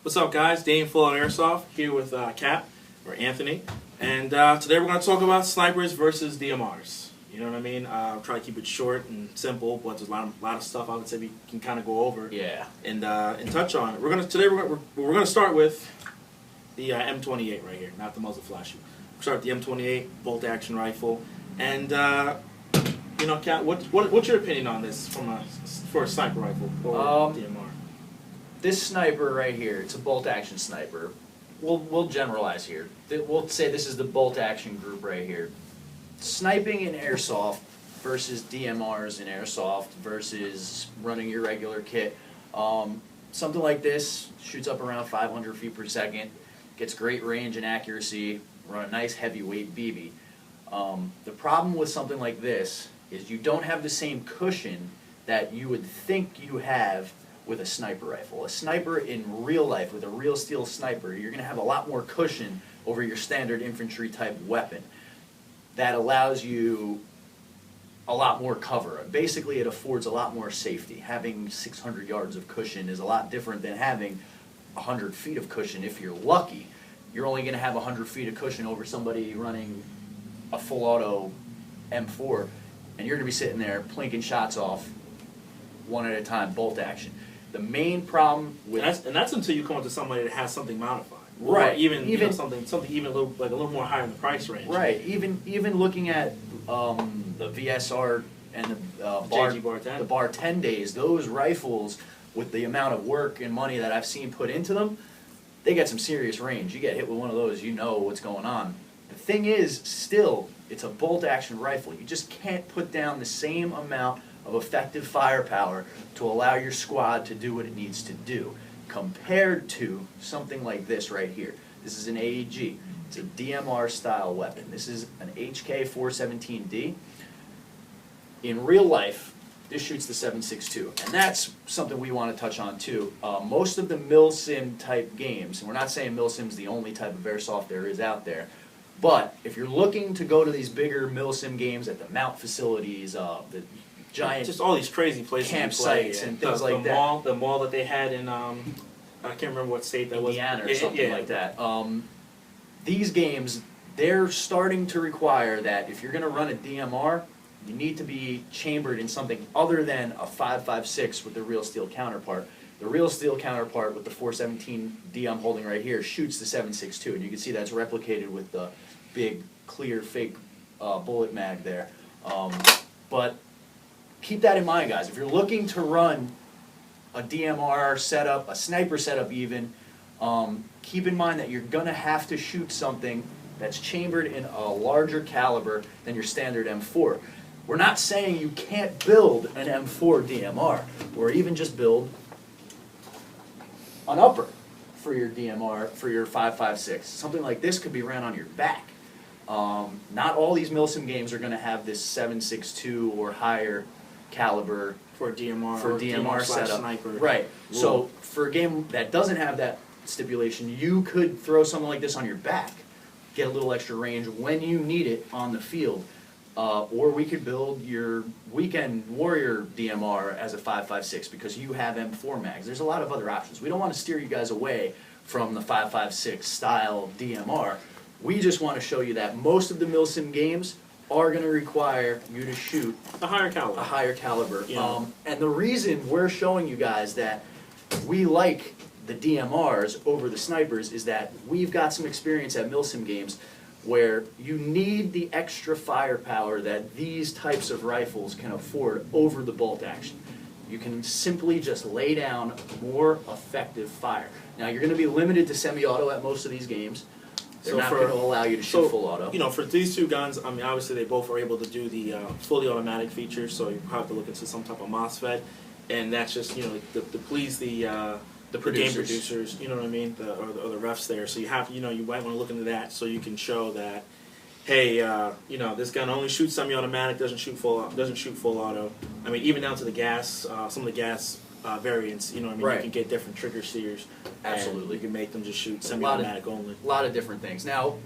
What's up, guys? Damien from Auto Airsoft here with Cap, or Anthony. And today we're going to talk about snipers versus DMRs. You know what I mean? I'll try to keep it short and simple, but there's a lot of stuff I would say we can kind of go over. Yeah. And touch on it. Today we're going to start with the M28 right here, not the muzzle flash. We'll start with the M28 bolt action rifle. And you know, Cap, what's your opinion on this for a sniper rifle or DMR? This sniper right here, it's a bolt action sniper. We'll generalize here. We'll say this is the bolt action group right here. Sniping in airsoft versus DMRs in airsoft versus running your regular kit. Something like this shoots up around 500 feet per second, gets great range and accuracy, run a nice heavyweight BB. The problem with something like this is you don't have the same cushion that you would think you have with a sniper rifle. A sniper in real life, with a real steel sniper, you're going to have a lot more cushion over your standard infantry type weapon. That allows you a lot more cover. Basically, it affords a lot more safety. Having 600 yards of cushion is a lot different than having 100 feet of cushion if you're lucky. You're only going to have 100 feet of cushion over somebody running a full auto M4, and you're going to be sitting there plinking shots off one at a time, bolt action. The main problem with that's until you come up to somebody that has something modified, right? Or even you know, something even a little more higher in the price range, right? Even looking at the VSR and the Bar 10 days, those rifles with the amount of work and money that I've seen put into them, they get some serious range. You get hit with one of those, you know what's going on. The thing is, still, it's a bolt action rifle. You just can't put down the same amount of effective firepower to allow your squad to do what it needs to do, compared to something like this right here. This is an AEG. It's a DMR style weapon. This is an HK 417D. In real life, this shoots the 7.62, and that's something we want to touch on too. Most of the milsim type games, and we're not saying milsim's the only type of airsoft there is out there, but if you're looking to go to these bigger milsim games at the mount facilities, the giant just all these crazy places, campsites and things like that. The mall that they had in I can't remember what state that was. Indiana or something like that. These games, they're starting to require that if you're going to run a DMR, you need to be chambered in something other than a 5.56 with the real steel counterpart. The real steel counterpart with the 417D I'm holding right here shoots the 7.62, and you can see that's replicated with the big, clear, fake bullet mag there. But keep that in mind, guys. If you're looking to run a DMR setup, a sniper setup even, keep in mind that you're going to have to shoot something that's chambered in a larger caliber than your standard M4. We're not saying you can't build an M4 DMR, or even just build an upper for your DMR, for your 5.56. Something like this could be ran on your back. Not all these milsim games are going to have this 7.62 or higher caliber for a DMR, for DMR setup. Sniper. Right. Rule. So for a game that doesn't have that stipulation, you could throw something like this on your back, get a little extra range when you need it on the field. Or we could build your weekend warrior DMR as a 5.56 because you have M4 mags. There's a lot of other options. We don't want to steer you guys away from the 5.56 style DMR. We just want to show you that most of the milsim games are going to require you to shoot a higher caliber. A higher caliber. Yeah. And the reason we're showing you guys that we like the DMRs over the snipers is that we've got some experience at milsim games where you need the extra firepower that these types of rifles can afford over the bolt action. You can simply just lay down more effective fire. Now, you're going to be limited to semi-auto at most of these games. They're not going to allow you to shoot full auto. You know, for these two guns, I mean, obviously they both are able to do the fully automatic feature, so you have to look into some type of MOSFET, and that's just, you know, to please the game producers, you know what I mean, or the refs there. So you have, you know, you might want to look into that so you can show that, hey, you know, this gun only shoots semi-automatic, doesn't shoot full auto. I mean, even down to the gas, some of the gas variants, you know what I mean. Right. You can get different trigger steers. Absolutely. You can make them just shoot semi-automatic only. A lot of different things. Now,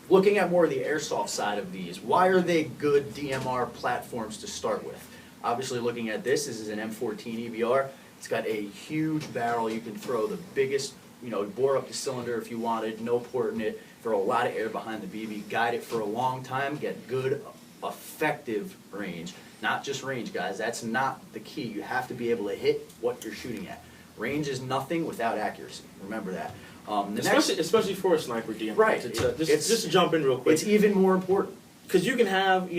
looking at more of the airsoft side of these, why are they good DMR platforms to start with? Obviously, looking at this is an M14 EBR. It's got a huge barrel. You can throw the biggest bore up the cylinder if you wanted, no port in it, throw a lot of air behind the BB, guide it for a long time, get good, effective range. Not just range, guys. That's not the key. You have to be able to hit what you're shooting at. Range is nothing without accuracy. Remember that. Especially for a sniper DMR. Right. Just to jump in real quick. It's even more important. Because you can have,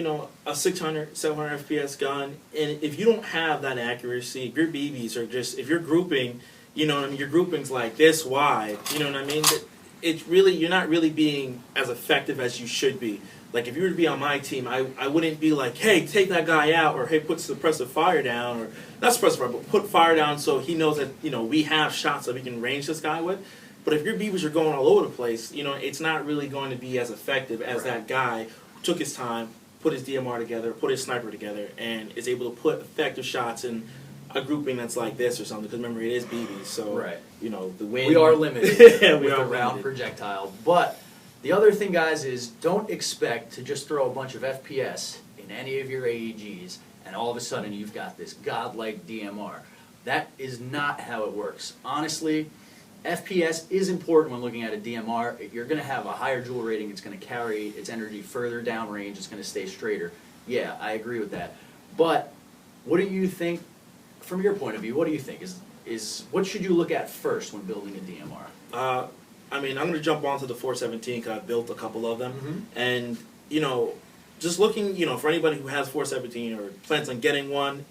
a 600, 700 FPS gun, and if you don't have that accuracy, if your BBs are if you're grouping, your grouping's like this wide, you know what I mean? It's really, you're not really being as effective as you should be. Like, if you were to be on my team, I wouldn't be like, hey, take that guy out, or hey, put suppressive fire down, or not suppressive fire, but put fire down so he knows that, we have shots that we can range this guy with. But if your BBs are going all over the place, it's not really going to be as effective as that guy who took his time, put his DMR together, put his sniper together, and is able to put effective shots in a grouping that's like this or something. Because remember, it is BBs, so, the wind. We are limited with a round projectile. But the other thing, guys, is don't expect to just throw a bunch of FPS in any of your AEGs and all of a sudden you've got this godlike DMR. That is not how it works. Honestly, FPS is important when looking at a DMR. You're going to have a higher joule rating. It's going to carry its energy further downrange. It's going to stay straighter. Yeah, I agree with that. But what do you think, from your point of view, what do you think? Is what should you look at first when building a DMR? I'm going to jump onto the 417 because I've built a couple of them. Mm-hmm. And, just looking, for anybody who has 417 or plans on getting one,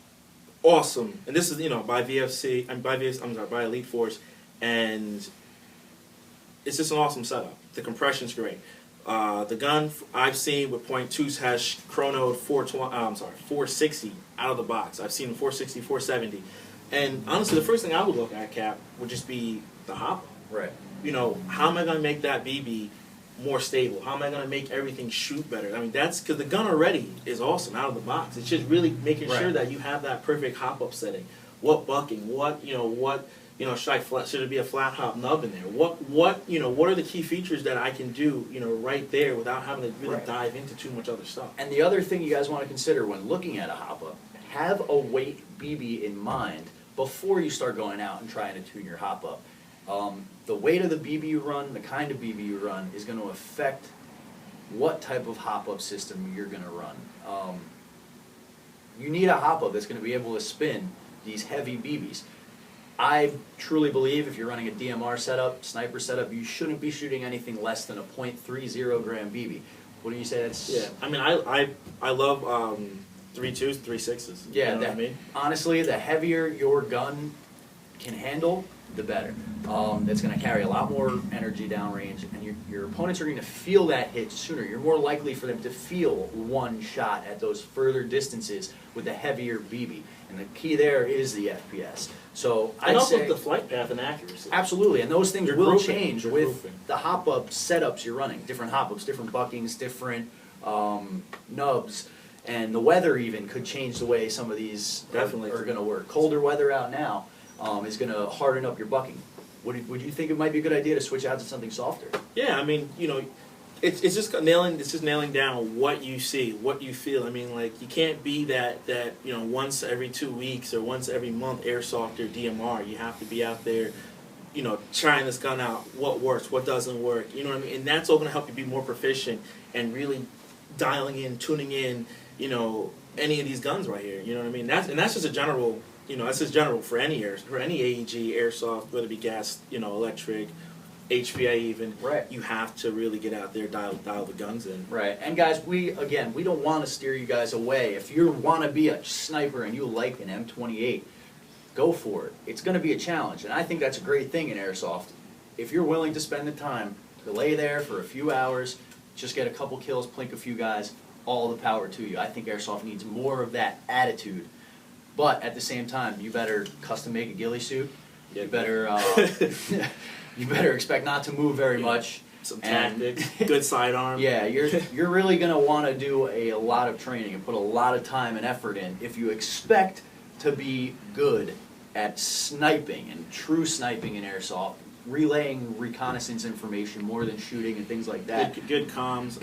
awesome. And this is, by by Elite Force. And it's just an awesome setup. The compression's great. The gun I've seen with .2s has chronoed 460 out of the box. I've seen 460, 470. And honestly, the first thing I would look at, Cap, would just be the hop. Right. How am I going to make that BB more stable? How am I going to make everything shoot better? I mean, that's because the gun already is awesome out of the box. It's just really making sure that you have that perfect hop-up setting. What bucking? Should it be a flat hop nub in there? What are the key features that I can do, right there without having to really dive into too much other stuff? And the other thing you guys want to consider when looking at a hop-up, have a weight BB in mind before you start going out and trying to tune your hop-up. The weight of the BB you run, the kind of BB you run, is going to affect what type of hop-up system you're going to run. You need a hop-up that's going to be able to spin these heavy BBs. I truly believe if you're running a DMR setup, sniper setup, you shouldn't be shooting anything less than a .30 gram BB. What do you say? That's I love 3.2s, 3.6s. Yeah, you know what I mean? Honestly, the heavier your gun can handle, the better. That's going to carry a lot more energy downrange, and your opponents are going to feel that hit sooner. You're more likely for them to feel one shot at those further distances with the heavier BB. And the key there is the FPS. So and also the flight path and accuracy. Absolutely, and those things will change with grouping. the hop-up setups you're running. Different hop-ups, different buckings, different nubs, and the weather even could change the way some of these are going to work. Colder weather out now is going to harden up your bucking. Would you think it might be a good idea to switch out to something softer? Yeah, I mean, it's just nailing down what you see, what you feel. I mean, like, you can't be that once every 2 weeks or once every month airsoft or DMR. You have to be out there, trying this gun out. What works, what doesn't work. You know what I mean? And that's all going to help you be more proficient and really dialing in, tuning in, any of these guns right here. You know what I mean? That's just a general. That's just general for any AEG, airsoft, whether it be gas, electric, HPA even. Right. You have to really get out there, dial the guns in. Right. And guys, we don't want to steer you guys away. If you want to be a sniper and you like an M28, go for it. It's going to be a challenge, and I think that's a great thing in airsoft. If you're willing to spend the time to lay there for a few hours, just get a couple kills, plink a few guys, all the power to you. I think airsoft needs more of that attitude. But at the same time, you better custom make a ghillie suit. You better you better expect not to move very much. Some tactics, good sidearm. Yeah, you're really gonna want to do a lot of training and put a lot of time and effort in if you expect to be good at sniping and true sniping in airsoft, relaying reconnaissance information more than shooting and things like that. Good comms.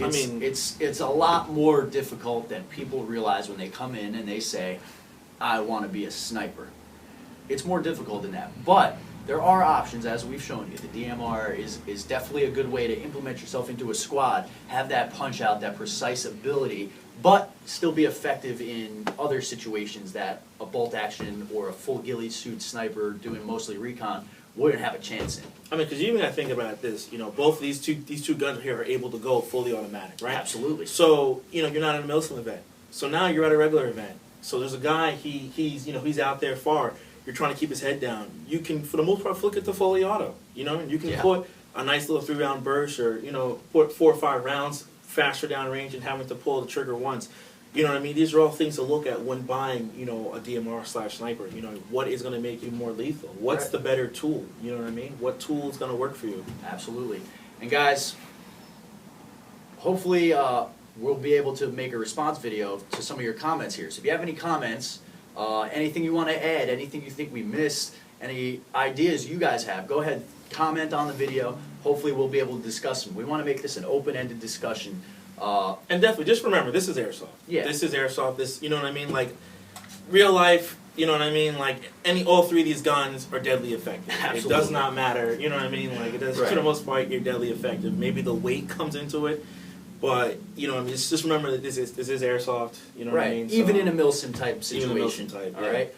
It's a lot more difficult than people realize when they come in and they say, I want to be a sniper. It's more difficult than that. But there are options, as we've shown you. The DMR is definitely a good way to implement yourself into a squad, have that punch out, that precise ability, but still be effective in other situations that a bolt action or a full ghillie suit sniper doing mostly recon wouldn't have a chance in. I mean, because you even got to think about this. You know, both of these two guns here are able to go fully automatic, right? Absolutely. So you know, you're not at a Milsim event. So now you're at a regular event. So there's a guy. He's out there far. You're trying to keep his head down. You can, for the most part, flick it to fully auto. You know, and you can put a nice little 3-round burst, or put 4 or 5 rounds faster down range and having to pull the trigger once. You know what I mean? These are all things to look at when buying, a DMR/sniper. You know, what is going to make you more lethal? What's the better tool? You know what I mean? What tool is going to work for you? Absolutely. And guys, hopefully we'll be able to make a response video to some of your comments here. So if you have any comments, anything you want to add, anything you think we missed, any ideas you guys have, go ahead, comment on the video. Hopefully we'll be able to discuss them. We want to make this an open-ended discussion. And definitely, just remember, this is airsoft. Yeah. This is airsoft. This, you know what I mean? Like, real life, you know what I mean? Like, all 3 of these guns are deadly effective. Absolutely. It does not matter, you know what I mean? Like, it does, for the most part, you're deadly effective. Maybe the weight comes into it, but, just remember that this is airsoft, you know what I mean? So, even in a Milsim type situation. Even a Milsim type, all right?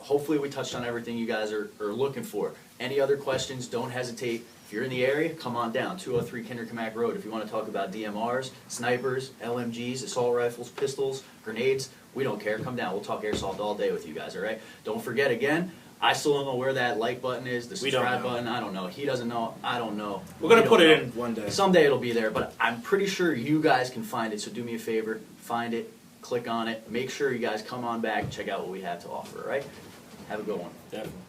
Hopefully we touched on everything you guys are looking for. Any other questions, don't hesitate. If you're in the area, come on down, 203 Kinderkamak Road. If you want to talk about DMRs, snipers, LMGs, assault rifles, pistols, grenades, we don't care. Come down. We'll talk airsoft all day with you guys, all right? Don't forget, again, I still don't know where that like button is, the subscribe button. I don't know. He doesn't know. I don't know. We're going to put it in one day. Someday it'll be there, but I'm pretty sure you guys can find it, so do me a favor. Find it, click on it. Make sure you guys come on back, check out what we have to offer, all right? Have a good one. Definitely.